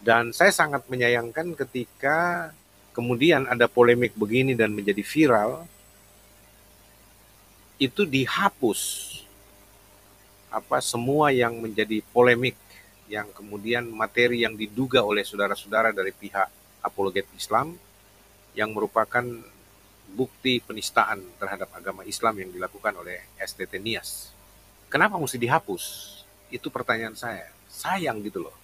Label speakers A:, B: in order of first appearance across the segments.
A: Dan saya sangat menyayangkan ketika kemudian ada polemik begini dan menjadi viral, itu dihapus semua yang menjadi polemik, yang kemudian materi yang diduga oleh saudara-saudara dari pihak apologet Islam yang merupakan bukti penistaan terhadap agama Islam yang dilakukan oleh STT Nias. Kenapa mesti dihapus? Itu pertanyaan saya. Sayang gitu loh.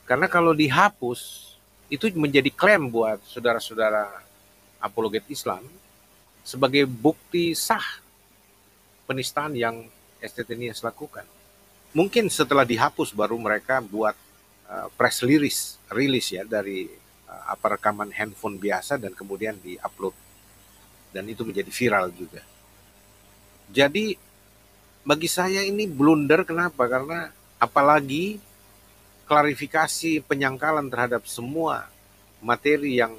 A: Karena kalau dihapus, itu menjadi klaim buat saudara-saudara apologet Islam sebagai bukti sah penistaan yang STT Nias lakukan. Mungkin setelah dihapus baru mereka buat press release ya dari rekaman handphone biasa dan kemudian diupload dan itu menjadi viral juga. Jadi bagi saya ini blunder, kenapa? Karena apalagi klarifikasi penyangkalan terhadap semua materi yang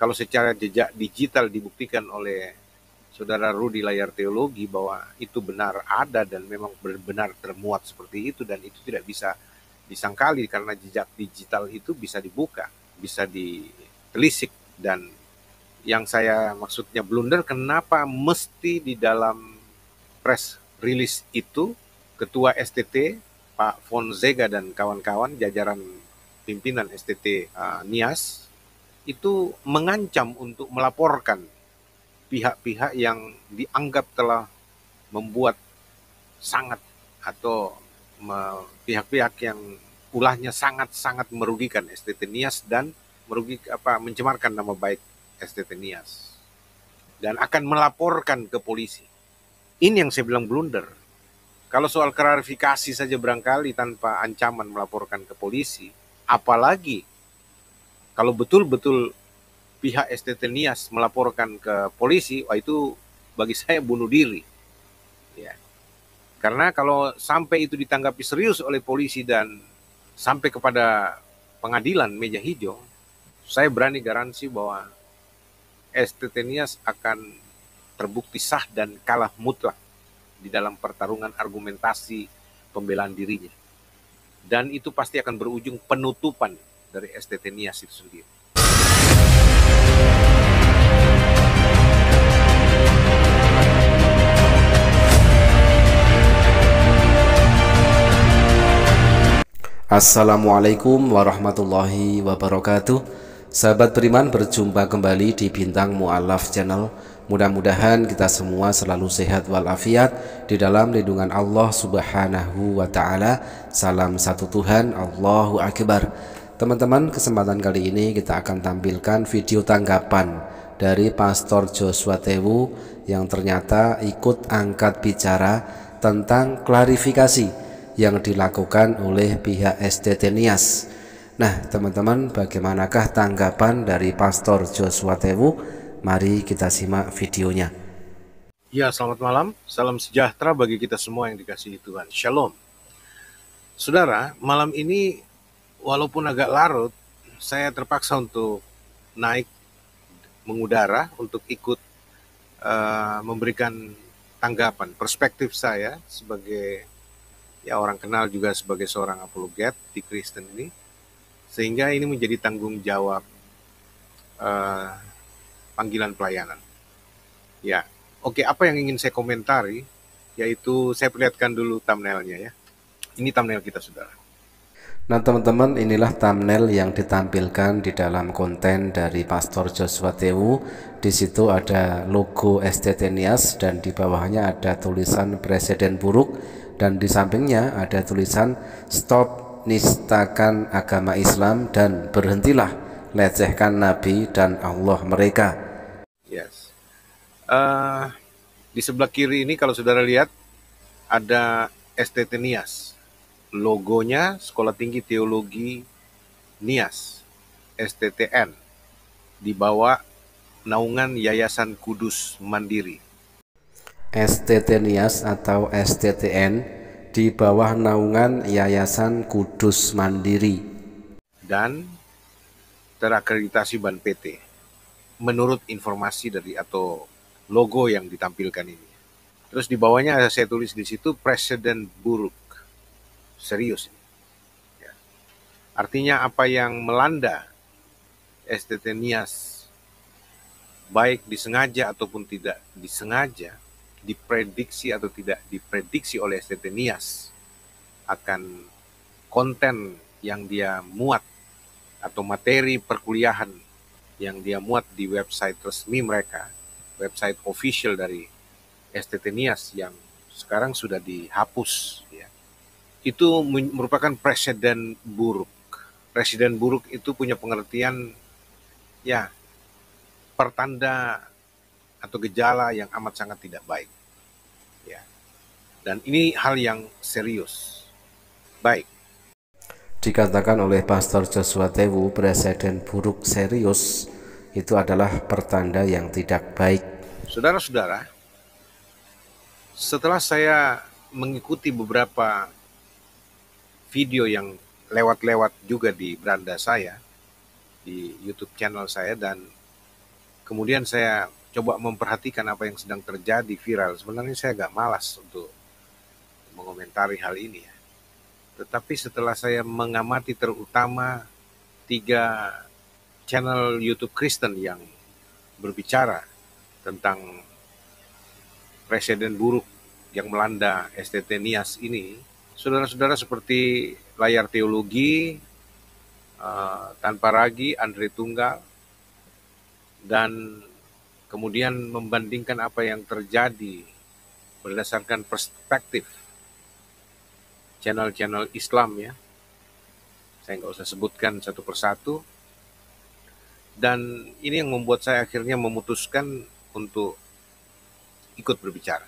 A: kalau secara jejak digital dibuktikan oleh saudara Rudi layar teologi bahwa itu benar ada dan memang benar termuat seperti itu dan itu tidak bisa disangkali karena jejak digital itu bisa dibuka, bisa ditelisik. Dan yang saya maksudnya blunder, kenapa mesti di dalam press release itu Ketua STT Pak Fonzega dan kawan-kawan jajaran pimpinan STT Nias itu mengancam untuk melaporkan pihak-pihak yang dianggap telah membuat sangat atau pihak-pihak yang ulahnya sangat-sangat merugikan STT Nias dan mencemarkan nama baik STT Nias dan akan melaporkan ke polisi. Ini yang saya bilang blunder. Kalau soal klarifikasi saja barangkali tanpa ancaman melaporkan ke polisi, apalagi kalau betul-betul pihak STT Nias melaporkan ke polisi, wah itu bagi saya bunuh diri. Ya. Karena kalau sampai itu ditanggapi serius oleh polisi dan sampai kepada pengadilan meja hijau, saya berani garansi bahwa STT Nias akan terbukti sah dan kalah mutlak di dalam pertarungan argumentasi pembelaan dirinya. Dan itu pasti akan berujung penutupan dari STT Nias itu sendiri.
B: Assalamualaikum warahmatullahi wabarakatuh. Sahabat beriman, berjumpa kembali di Bintang Mu'alaf Channel. Mudah-mudahan kita semua selalu sehat walafiat di dalam lindungan Allah Subhanahu wa Ta'ala. Salam satu Tuhan, Allahu Akbar. Teman-teman, kesempatan kali ini kita akan tampilkan video tanggapan dari Pastor Joshua Tewu yang ternyata ikut angkat bicara tentang klarifikasi yang dilakukan oleh pihak STT Nias. Nah, teman-teman, bagaimanakah tanggapan dari Pastor Joshua Tewu? Mari kita simak videonya.
A: Ya, selamat malam. Salam sejahtera bagi kita semua yang dikasihi Tuhan. Shalom. Saudara, malam ini walaupun agak larut, saya terpaksa untuk naik mengudara untuk ikut memberikan tanggapan, perspektif saya sebagai orang kenal juga sebagai seorang apologet di Kristen ini, sehingga ini menjadi tanggung jawab panggilan pelayanan. Ya, oke, apa yang ingin saya komentari, yaitu saya perlihatkan dulu thumbnailnya ya. Ini thumbnail kita, saudara.
B: Nah, teman-teman, inilah thumbnail yang ditampilkan di dalam konten dari Pastor Joshua Tewu. Di situ ada logo STT Nias dan di bawahnya ada tulisan Presiden Buruk dan di sampingnya ada tulisan Stop Nistakan Agama Islam dan Berhentilah Lecehkan Nabi dan Allah Mereka.
A: Yes. Di sebelah kiri ini kalau saudara lihat ada STT Nias. Logonya Sekolah Tinggi Teologi Nias, STTN, di bawah naungan Yayasan Kudus Mandiri.
B: STT Nias atau STTN di bawah naungan Yayasan Kudus Mandiri
A: dan terakreditasi BAN PT. Menurut informasi dari atau logo yang ditampilkan ini. Terus di bawahnya saya tulis di situ Presiden Buruk. Serius ini. Ya. Artinya apa yang melanda STT Nias, baik disengaja ataupun tidak disengaja, diprediksi atau tidak diprediksi oleh STT Nias, akan konten yang dia muat atau materi perkuliahan yang dia muat di website resmi mereka, website official dari STT Nias yang sekarang sudah dihapus, ya. Itu merupakan presiden buruk. Presiden buruk itu punya pengertian, ya, pertanda atau gejala yang amat sangat tidak baik, ya. Dan ini hal yang serius. Baik.
B: Dikatakan oleh Pastor Joshua Tewu, presiden buruk serius itu adalah pertanda yang tidak baik.
A: Saudara-saudara, setelah saya mengikuti beberapa video yang lewat-lewat juga di beranda saya, di YouTube channel saya, dan kemudian saya coba memperhatikan apa yang sedang terjadi viral. Sebenarnya saya agak malas untuk mengomentari hal ini, ya. Tetapi setelah saya mengamati terutama 3 channel YouTube Kristen yang berbicara tentang presiden buruk yang melanda STT Nias ini, saudara-saudara, seperti Layar Teologi, Tanpa Ragi, Andre Tunggal, dan kemudian membandingkan apa yang terjadi berdasarkan perspektif channel-channel Islam, ya. Saya nggak usah sebutkan satu persatu. Dan ini yang membuat saya akhirnya memutuskan untuk ikut berbicara.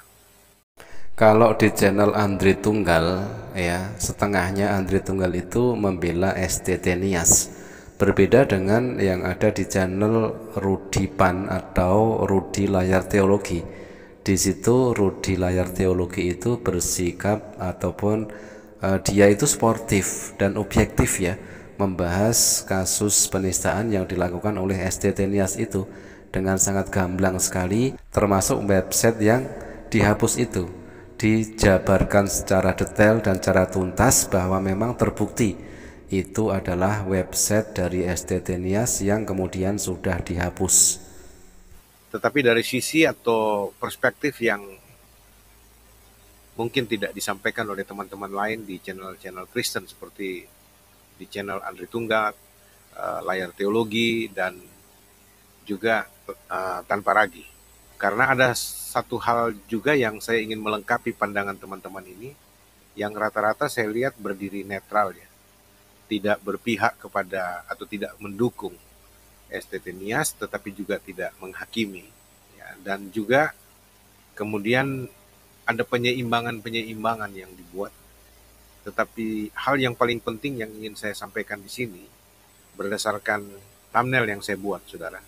B: Kalau di channel Andre Tunggal, ya, setengahnya Andre Tunggal itu membela STT Nias. Berbeda dengan yang ada di channel Rudi Pan atau Rudi Layar Teologi. Di situ Rudi Layar Teologi itu bersikap ataupun dia itu sportif dan objektif, ya, membahas kasus penistaan yang dilakukan oleh STT Nias itu dengan sangat gamblang sekali, termasuk website yang dihapus itu dijabarkan secara detail dan secara tuntas bahwa memang terbukti itu adalah website dari STT Nias yang kemudian sudah dihapus.
A: Tetapi dari sisi atau perspektif yang mungkin tidak disampaikan oleh teman-teman lain di channel-channel Kristen seperti di channel Andre Tunggal, Layar Teologi, dan juga Tanpa Ragi. Karena ada satu hal juga yang saya ingin melengkapi pandangan teman-teman ini, yang rata-rata saya lihat berdiri netral, ya. Tidak berpihak kepada atau tidak mendukung STT Nias, tetapi juga tidak menghakimi, ya. Dan juga kemudian ada penyeimbangan-penyeimbangan yang dibuat. Tetapi hal yang paling penting yang ingin saya sampaikan di sini berdasarkan thumbnail yang saya buat, saudara.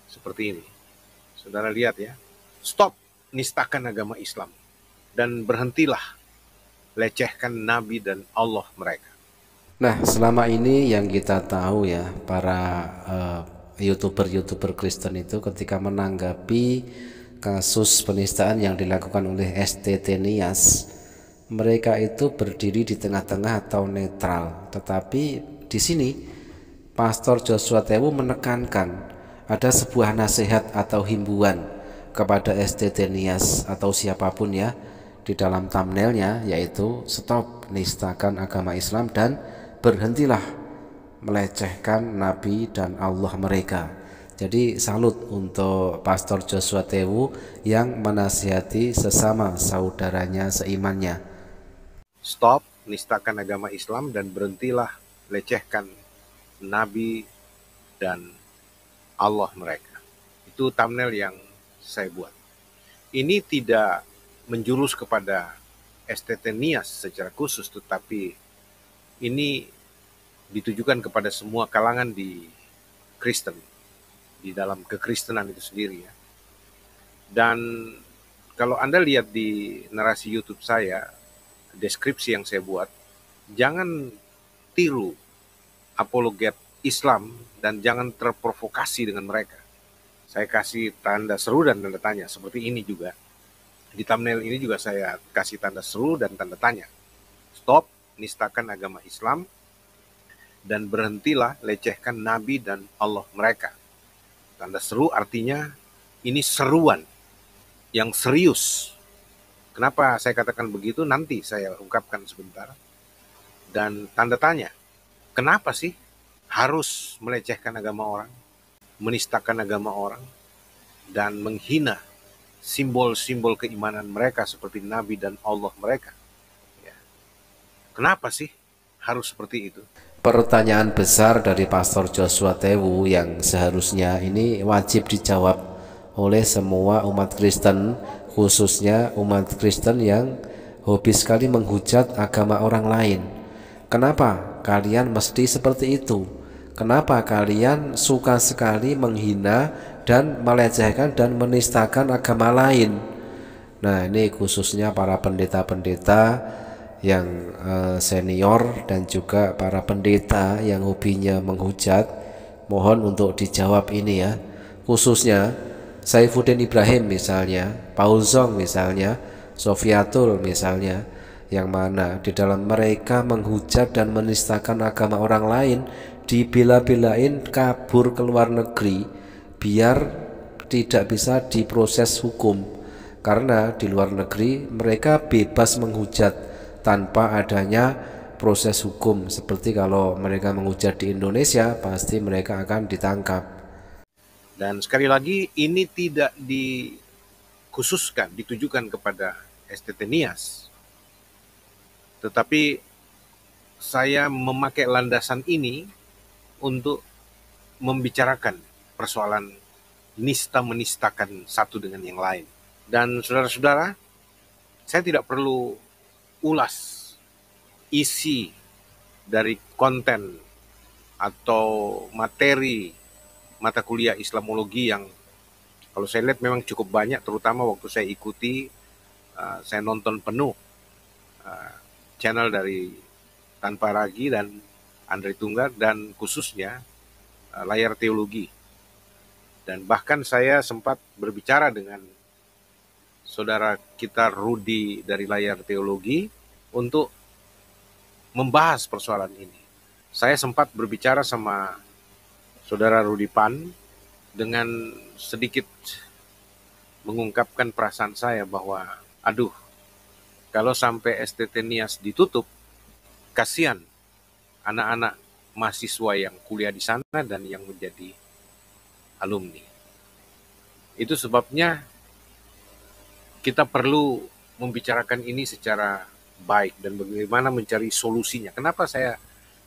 A: Seperti ini. Saudara lihat, ya. Stop nistakan agama Islam dan berhentilah lecehkan Nabi dan Allah mereka.
B: Nah, selama ini yang kita tahu, ya, para YouTuber Kristen itu ketika menanggapi kasus penistaan yang dilakukan oleh STT Nias, mereka itu berdiri di tengah-tengah atau netral. Tetapi di sini Pastor Joshua Tewu menekankan ada sebuah nasihat atau himbauan kepada STT Nias atau siapapun, ya, di dalam thumbnailnya, yaitu stop nistakan agama Islam dan berhentilah melecehkan Nabi dan Allah mereka. Jadi salut untuk Pastor Joshua Tewu yang menasihati sesama saudaranya seimannya.
A: Stop nistakan agama Islam dan berhentilah lecehkan Nabi dan Allah mereka. Itu thumbnail yang saya buat. Ini tidak menjurus kepada STT Nias secara khusus, tetapi ini ditujukan kepada semua kalangan di Kristen, di dalam kekristenan itu sendiri, ya. Dan kalau Anda lihat di narasi YouTube saya, deskripsi yang saya buat, jangan tiru apologet Islam dan jangan terprovokasi dengan mereka. Saya kasih tanda seru dan tanda tanya, seperti ini juga. Di thumbnail ini juga saya kasih tanda seru dan tanda tanya. Stop nistakan agama Islam dan berhentilah lecehkan Nabi dan Allah mereka. Tanda seru artinya ini seruan yang serius. Kenapa saya katakan begitu? Nanti saya ungkapkan sebentar. Dan tanda tanya, kenapa sih harus melecehkan agama orang, menistakan agama orang, dan menghina simbol-simbol keimanan mereka seperti Nabi dan Allah mereka? Ya. Kenapa sih harus seperti itu?
B: Pertanyaan besar dari Pastor Joshua Tewu yang seharusnya ini wajib dijawab oleh semua umat Kristen, khususnya umat Kristen yang hobi sekali menghujat agama orang lain. Kenapa kalian mesti seperti itu? Kenapa kalian suka sekali menghina dan melecehkan dan menistakan agama lain? Nah, ini khususnya para pendeta-pendeta yang senior dan juga para pendeta yang hobinya menghujat, mohon untuk dijawab ini ya. Khususnya Saifuddin Ibrahim misalnya, Paul Zong misalnya, Sofiatul misalnya, yang mana di dalam mereka menghujat dan menistakan agama orang lain, dibela-belain kabur ke luar negeri biar tidak bisa diproses hukum, karena di luar negeri mereka bebas menghujat tanpa adanya proses hukum. Seperti kalau mereka menghujat di Indonesia, pasti mereka akan ditangkap.
A: Dan sekali lagi, ini tidak dikhususkan, ditujukan kepada STT Nias. Tetapi saya memakai landasan ini untuk membicarakan persoalan nista-menistakan satu dengan yang lain. Dan saudara-saudara, saya tidak perlu ulas isi dari konten atau materi mata kuliah Islamologi yang kalau saya lihat memang cukup banyak, terutama waktu saya ikuti, saya nonton penuh channel dari Tanpa Ragi dan Andre Tunggar, dan khususnya Layar Teologi. Dan bahkan saya sempat berbicara dengan saudara kita Rudi dari Layar Teologi untuk membahas persoalan ini. Saya sempat berbicara sama saudara Rudi Pan dengan sedikit mengungkapkan perasaan saya bahwa aduh, kalau sampai STT Nias ditutup, kasihan anak-anak mahasiswa yang kuliah di sana dan yang menjadi alumni. Itu sebabnya kita perlu membicarakan ini secara baik dan bagaimana mencari solusinya. Kenapa saya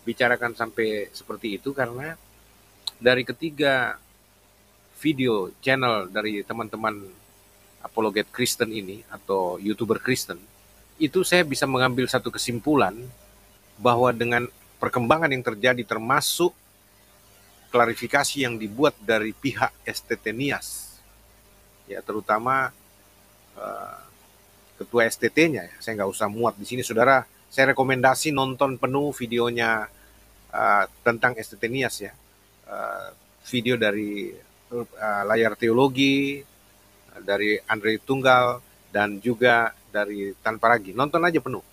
A: bicarakan sampai seperti itu? Karena dari ketiga video channel dari teman-teman apologet Kristen ini atau YouTuber Kristen, itu saya bisa mengambil satu kesimpulan bahwa dengan perkembangan yang terjadi termasuk klarifikasi yang dibuat dari pihak STT Nias, ya terutama ketua STT-nya, ya. Saya nggak usah muat di sini, saudara. Saya rekomendasi nonton penuh videonya tentang STT Nias ya, video dari Layar Teologi, dari Andre Tunggal, dan juga dari Tanpa Ragi. Nonton aja penuh,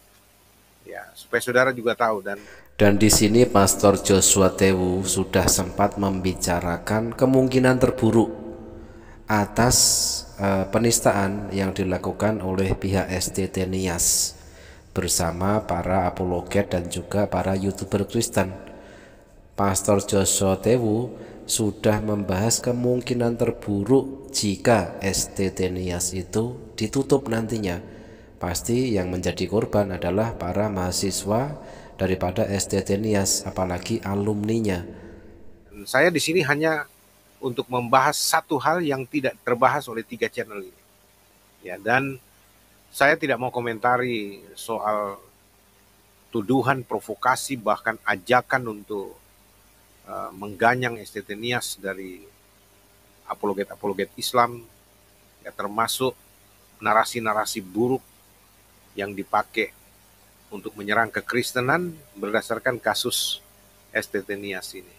A: ya supaya saudara juga tahu.
B: Dan di sini Pastor Joshua Tewu sudah sempat membicarakan kemungkinan terburuk atas penistaan yang dilakukan oleh pihak STT Nias bersama para apologet dan juga para YouTuber Kristen. Pastor Joshua Tewu sudah membahas kemungkinan terburuk jika STT Nias itu ditutup nantinya. Pasti yang menjadi korban adalah para mahasiswa daripada STT Nias, apalagi alumninya.
A: Saya di sini hanya untuk membahas satu hal yang tidak terbahas oleh tiga channel ini. Ya, dan saya tidak mau komentari soal tuduhan, provokasi, bahkan ajakan untuk mengganyang STT Nias dari apologet-apologet Islam, ya termasuk narasi-narasi buruk yang dipakai untuk menyerang kekristenan berdasarkan kasus STT Nias ini.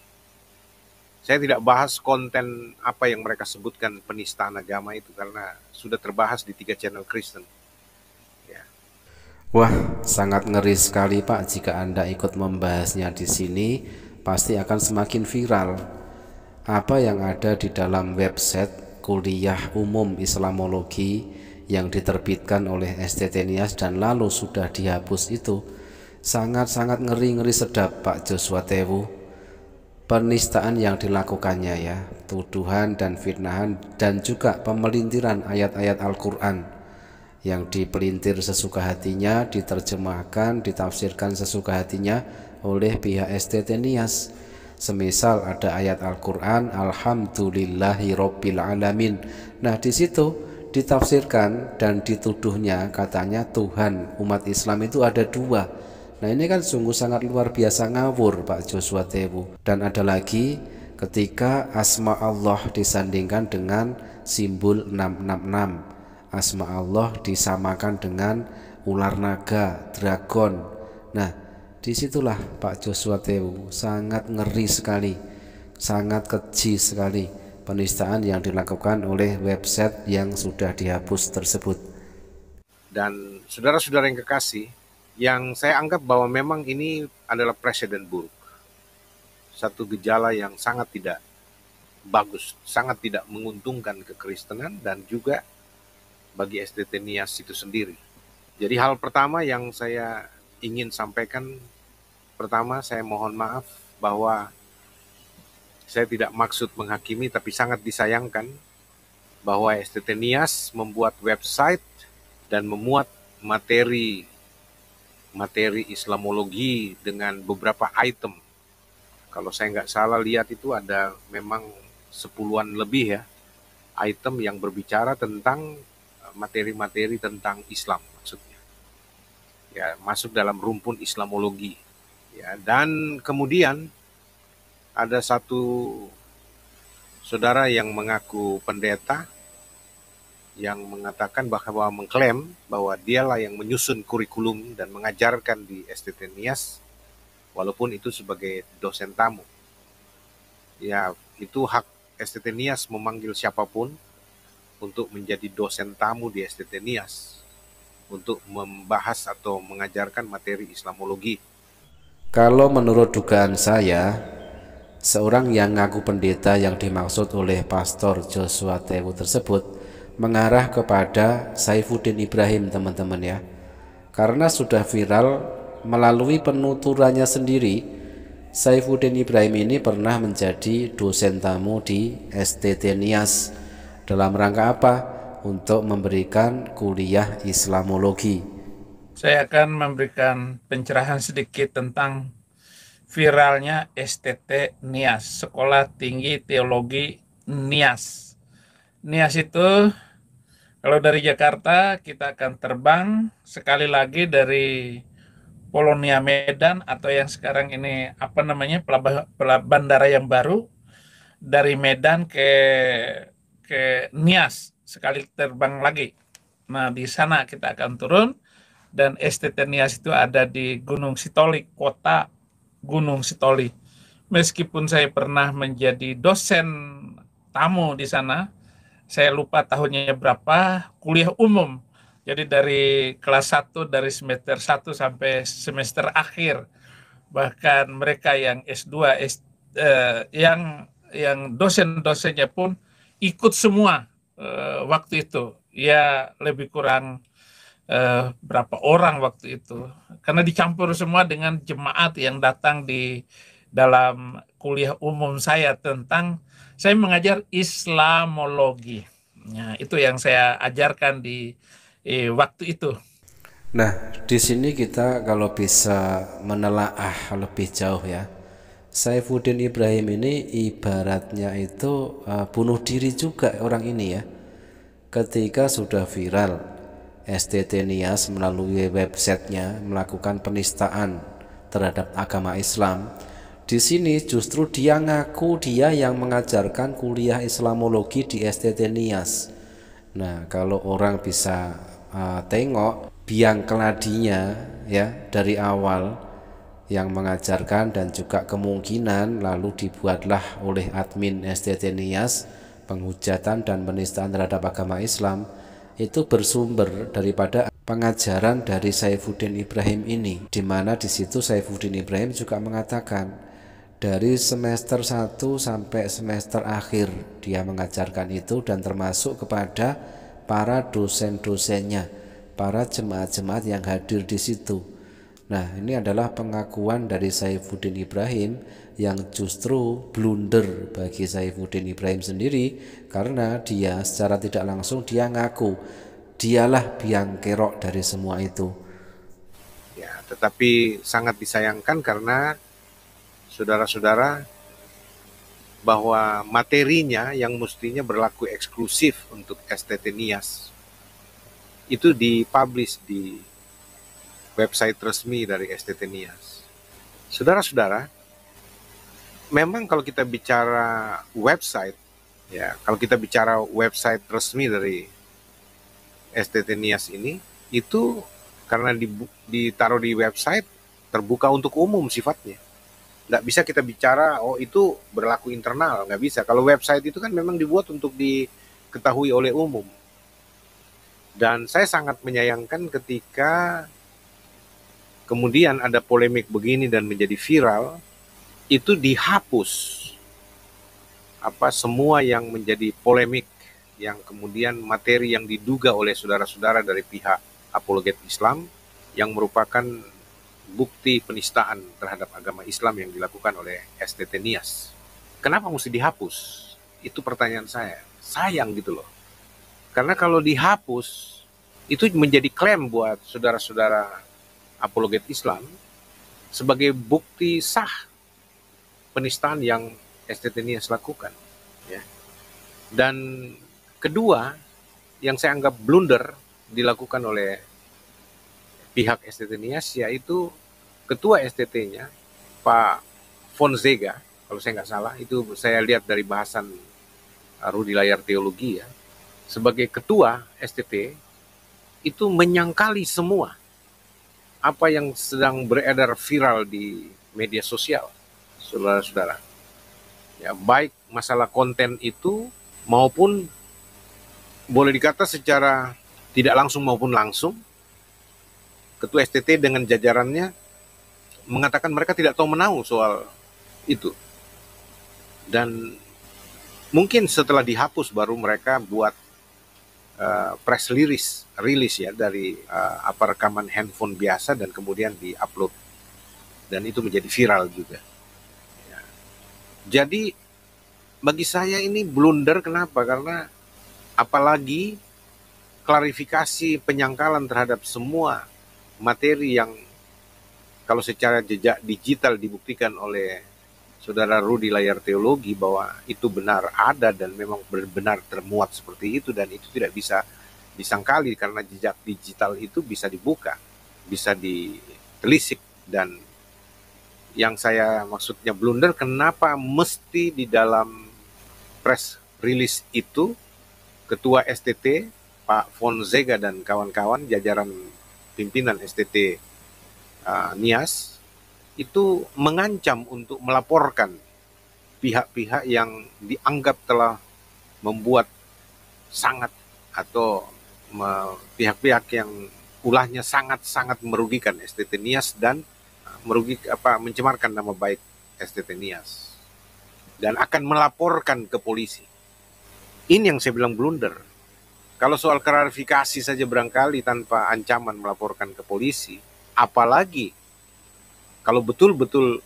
A: Saya tidak bahas konten apa yang mereka sebutkan penistaan agama itu karena sudah terbahas di tiga channel Kristen. Ya.
B: Wah, sangat ngeri sekali Pak jika Anda ikut membahasnya di sini. pasti akan semakin viral. Apa yang ada di dalam website kuliah umum Islamologi yang diterbitkan oleh STT Nias dan lalu sudah dihapus itu sangat-sangat ngeri-ngeri sedap Pak Joshua Tewu. Penistaan yang dilakukannya ya, tuduhan dan fitnahan dan juga pemelintiran ayat-ayat Al-Quran yang dipelintir sesuka hatinya, diterjemahkan, ditafsirkan sesuka hatinya oleh pihak STT Nias. Semisal ada ayat Al-Quran, Alhamdulillahi Rabbil Alamin. Nah di situ ditafsirkan dan dituduhnya katanya Tuhan umat Islam itu ada dua. Nah ini kan sungguh sangat luar biasa ngawur Pak Joshua Tewu. Dan ada lagi ketika asma Allah disandingkan dengan simbol 666. Asma Allah disamakan dengan ular naga, dragon. Nah disitulah Pak Joshua Tewu sangat ngeri sekali, sangat keji sekali penistaan yang dilakukan oleh website yang sudah dihapus tersebut.
A: Dan saudara-saudara yang kekasih, yang saya anggap bahwa memang ini adalah presiden buruk, satu gejala yang sangat tidak bagus, sangat tidak menguntungkan kekristenan dan juga bagi STT Nias itu sendiri. Jadi hal pertama yang saya ingin sampaikan, pertama saya mohon maaf bahwa saya tidak maksud menghakimi, tapi sangat disayangkan bahwa STT Nias membuat website dan memuat materi Islamologi dengan beberapa item. Kalau saya nggak salah lihat itu ada memang 10-an lebih ya item yang berbicara tentang materi-materi tentang Islam maksudnya. Ya, masuk dalam rumpun Islamologi. Ya, dan kemudian ada satu saudara yang mengaku pendeta yang mengatakan bahwa mengklaim bahwa dialah yang menyusun kurikulum dan mengajarkan di STT Nias, walaupun itu sebagai dosen tamu. Ya, itu hak STT Nias memanggil siapapun untuk menjadi dosen tamu di STT Nias untuk membahas atau mengajarkan materi Islamologi.
B: Kalau menurut dugaan saya, seorang yang ngaku pendeta yang dimaksud oleh Pastor Joshua Tewu tersebut mengarah kepada Saifuddin Ibrahim, teman-teman ya. Karena sudah viral melalui penuturannya sendiri, Saifuddin Ibrahim ini pernah menjadi dosen tamu di STT Nias. Dalam rangka apa? Untuk memberikan kuliah Islamologi.
C: Saya akan memberikan pencerahan sedikit tentang viralnya STT Nias, Sekolah Tinggi Teologi Nias. Nias itu kalau dari Jakarta kita akan terbang sekali lagi dari Polonia Medan atau yang sekarang ini apa namanya bandara yang baru, dari Medan ke Nias sekali terbang lagi. Nah di sana kita akan turun dan STT Nias itu ada di Gunung Sitoli, kota Gunung Sitoli. Meskipun saya pernah menjadi dosen tamu di sana, saya lupa tahunnya berapa, kuliah umum. Jadi dari kelas 1, dari semester 1 sampai semester akhir. Bahkan mereka yang S2, yang dosen-dosennya pun ikut semua waktu itu. Ya lebih kurang berapa orang waktu itu. Karena dicampur semua dengan jemaat yang datang di dalam kuliah umum saya tentang, saya mengajar Islamologi. Nah, itu yang saya ajarkan di waktu itu.
B: Nah, di sini kita kalau bisa menelaah lebih jauh ya, Saifuddin Ibrahim ini ibaratnya itu bunuh diri juga orang ini ya. Ketika sudah viral, STT Nias melalui websitenya melakukan penistaan terhadap agama Islam. Di sini justru dia ngaku dia yang mengajarkan kuliah Islamologi di STT Nias. Nah, kalau orang bisa tengok biang keladinya ya dari awal yang mengajarkan dan juga kemungkinan lalu dibuatlah oleh admin STT Nias penghujatan dan penistaan terhadap agama Islam, itu bersumber daripada pengajaran dari Saifuddin Ibrahim ini, di mana di situ Saifuddin Ibrahim juga mengatakan Dari semester 1 sampai semester akhir dia mengajarkan itu, dan termasuk kepada para dosen-dosennya, para jemaat-jemaat yang hadir di situ. Nah, ini adalah pengakuan dari Saifuddin Ibrahim yang justru blunder bagi Saifuddin Ibrahim sendiri, karena dia secara tidak langsung dia ngaku dialah biang kerok dari semua itu.
A: Ya, tetapi sangat disayangkan karena saudara-saudara, bahwa materinya yang mestinya berlaku eksklusif untuk STT Nias itu dipublish di website resmi dari STT Nias. Saudara-saudara, memang kalau kita bicara website, ya, kalau kita bicara website resmi dari STT Nias ini, itu karena ditaruh di website terbuka untuk umum sifatnya. Nggak bisa kita bicara, oh itu berlaku internal, nggak bisa. Kalau website itu kan memang dibuat untuk diketahui oleh umum. Dan saya sangat menyayangkan ketika kemudian ada polemik begini dan menjadi viral, itu dihapus semua yang menjadi polemik, yang kemudian materi yang diduga oleh saudara-saudara dari pihak apologet Islam yang merupakan bukti penistaan terhadap agama Islam yang dilakukan oleh STT Nias. Kenapa mesti dihapus? Itu pertanyaan saya. Sayang gitu loh. Karena kalau dihapus, itu menjadi klaim buat saudara-saudara apologet Islam sebagai bukti sah penistaan yang STT Nias lakukan. Ya. Dan kedua, yang saya anggap blunder dilakukan oleh pihak STT Nias, yaitu ketua STT-nya, Pak Fonseca, kalau saya nggak salah, itu saya lihat dari bahasan Rudi Layar Teologi ya, sebagai ketua STT, itu menyangkali semua apa yang sedang beredar viral di media sosial, saudara-saudara. Ya, baik masalah konten itu maupun boleh dikata secara tidak langsung maupun langsung, ketua STT dengan jajarannya mengatakan mereka tidak tahu menahu soal itu. Dan mungkin setelah dihapus baru mereka buat press release ya dari rekaman handphone biasa dan kemudian diupload. Dan itu menjadi viral juga. Ya. Jadi bagi saya ini blunder, kenapa? Karena apalagi klarifikasi penyangkalan terhadap semua materi yang kalau secara jejak digital dibuktikan oleh saudara Rudi Layar Teologi bahwa itu benar ada dan memang benar termuat seperti itu, dan itu tidak bisa disangkali karena jejak digital itu bisa dibuka, bisa ditelisik. Dan yang saya maksudnya blunder, kenapa mesti di dalam press release itu ketua STT Pak Fonseca dan kawan-kawan jajaran pimpinan STT Nias itu mengancam untuk melaporkan pihak-pihak yang dianggap telah membuat sangat atau pihak-pihak yang ulahnya sangat-sangat merugikan STT Nias dan mencemarkan nama baik STT Nias, dan akan melaporkan ke polisi. Ini yang saya bilang blunder. Kalau soal klarifikasi saja barangkali tanpa ancaman melaporkan ke polisi, apalagi kalau betul-betul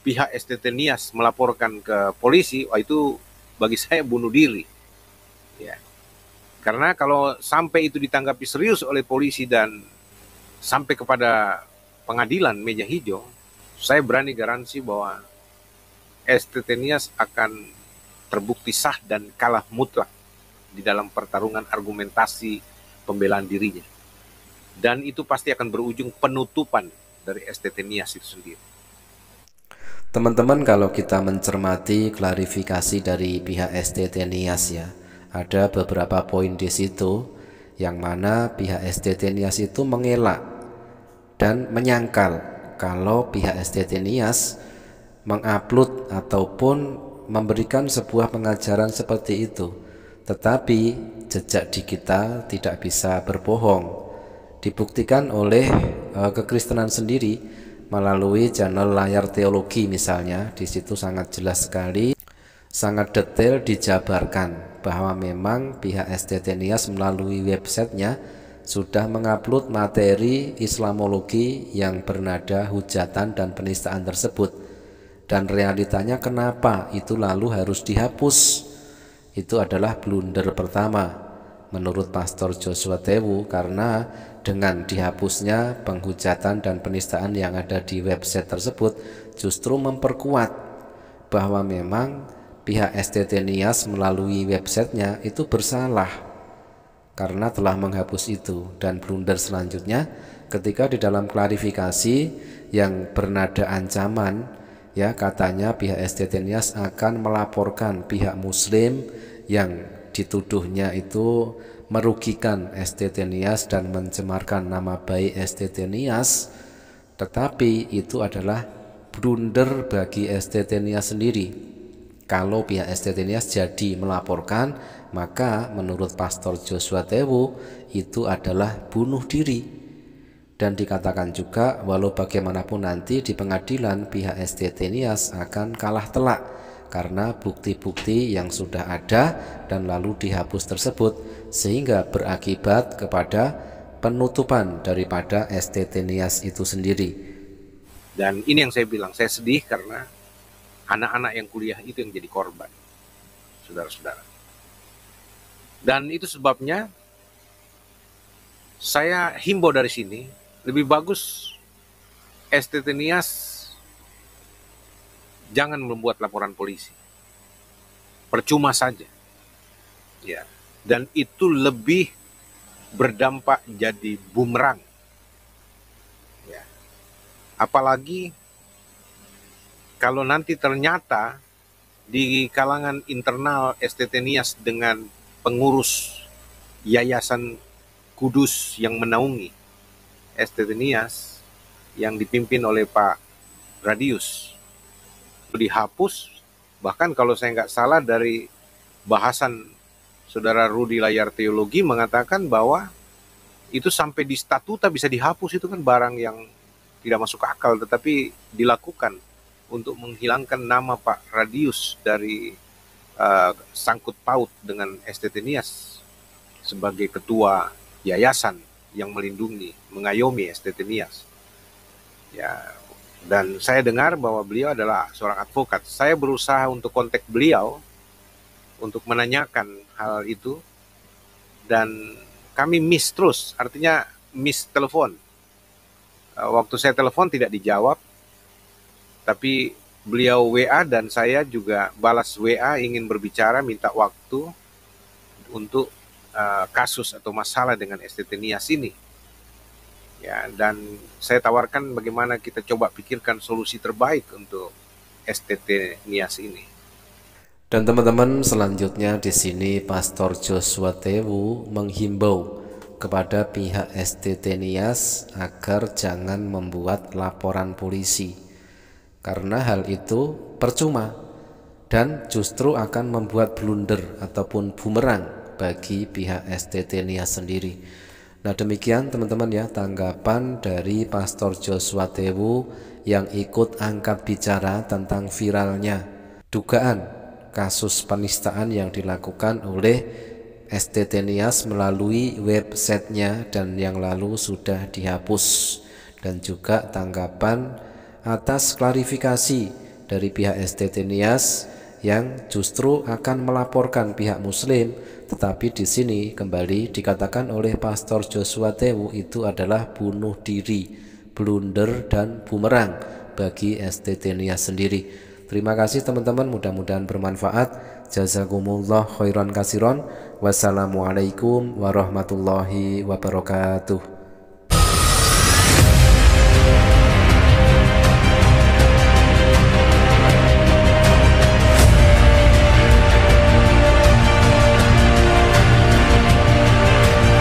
A: pihak STT Nias melaporkan ke polisi, wah itu bagi saya bunuh diri. Ya. Karena kalau sampai itu ditanggapi serius oleh polisi dan sampai kepada pengadilan meja hijau, saya berani garansi bahwa STT Nias akan terbukti sah dan kalah mutlak di dalam pertarungan argumentasi pembelaan dirinya. Dan itu pasti akan berujung penutupan dari STT Nias itu sendiri.
B: Teman-teman, kalau kita mencermati klarifikasi dari pihak STT Nias ya, ada beberapa poin di situ yang mana pihak STT Nias itu mengelak dan menyangkal kalau pihak STT Nias mengupload ataupun memberikan sebuah pengajaran seperti itu. Tetapi jejak digital tidak bisa berbohong. Dibuktikan oleh kekristenan sendiri melalui channel Layar Teologi misalnya. Di situ sangat jelas sekali, sangat detail dijabarkan bahwa memang pihak STT Nias melalui websitenya sudah mengupload materi Islamologi yang bernada hujatan dan penistaan tersebut. Dan realitanya kenapa itu lalu harus dihapus? Itu adalah blunder pertama menurut Pastor Joshua Tewu, karena dengan dihapusnya penghujatan dan penistaan yang ada di website tersebut justru memperkuat bahwa memang pihak STT Nias melalui websitenya itu bersalah karena telah menghapus itu. Dan blunder selanjutnya ketika di dalam klarifikasi yang bernada ancaman, ya, katanya pihak STT Nias akan melaporkan pihak Muslim yang dituduhnya itu merugikan STT Nias dan mencemarkan nama baik STT Nias, tetapi itu adalah blunder bagi STT Nias sendiri. Kalau pihak STT Nias jadi melaporkan, maka menurut Pastor Joshua Tewu itu adalah bunuh diri. Dan dikatakan juga walau bagaimanapun nanti di pengadilan pihak STT Nias akan kalah telak karena bukti-bukti yang sudah ada dan lalu dihapus tersebut, sehingga berakibat kepada penutupan daripada STT Nias itu sendiri.
A: Dan ini yang saya bilang, saya sedih karena anak-anak yang kuliah itu yang jadi korban, saudara-saudara. Dan itu sebabnya saya himbau dari sini, lebih bagus STT Nias jangan membuat laporan polisi, percuma saja, ya. Dan itu lebih berdampak jadi bumerang, ya. Apalagi kalau nanti ternyata di kalangan internal STT Nias dengan pengurus Yayasan Kudus yang menaungi STT Nias yang dipimpin oleh Pak Radius dihapus, bahkan kalau saya nggak salah dari bahasan Saudara Rudi Layar Teologi mengatakan bahwa itu sampai di statuta bisa dihapus. Itu kan barang yang tidak masuk akal, tetapi dilakukan untuk menghilangkan nama Pak Radius dari sangkut paut dengan STT Nias sebagai ketua yayasan yang melindungi, mengayomi STT Nias, ya. Dan saya dengar bahwa beliau adalah seorang advokat. Saya berusaha untuk kontak beliau untuk menanyakan hal itu, dan kami miss terus, artinya miss telepon. Waktu saya telepon tidak dijawab, tapi beliau WA dan saya juga balas WA ingin berbicara, minta waktu untuk kasus atau masalah dengan STT Nias ini. Ya, dan saya tawarkan bagaimana kita coba pikirkan solusi terbaik untuk STT Nias ini.
B: Dan teman-teman, selanjutnya di sini Pastor Joshua Tewu menghimbau kepada pihak STT Nias agar jangan membuat laporan polisi, karena hal itu percuma dan justru akan membuat blunder ataupun bumerang bagi pihak STT Nias sendiri. Nah, demikian teman-teman ya tanggapan dari Pastor Joshua Tewu yang ikut angkat bicara tentang viralnya dugaan kasus penistaan yang dilakukan oleh STT Nias melalui websitenya dan yang lalu sudah dihapus, dan juga tanggapan atas klarifikasi dari pihak STT Nias yang justru akan melaporkan pihak Muslim. Tetapi di sini kembali dikatakan oleh Pastor Joshua Tewu itu adalah bunuh diri, blunder dan bumerang bagi STT Nias sendiri. Terima kasih teman-teman, mudah-mudahan bermanfaat. Jazakumullah khairan kasiron. Wassalamualaikum warahmatullahi wabarakatuh.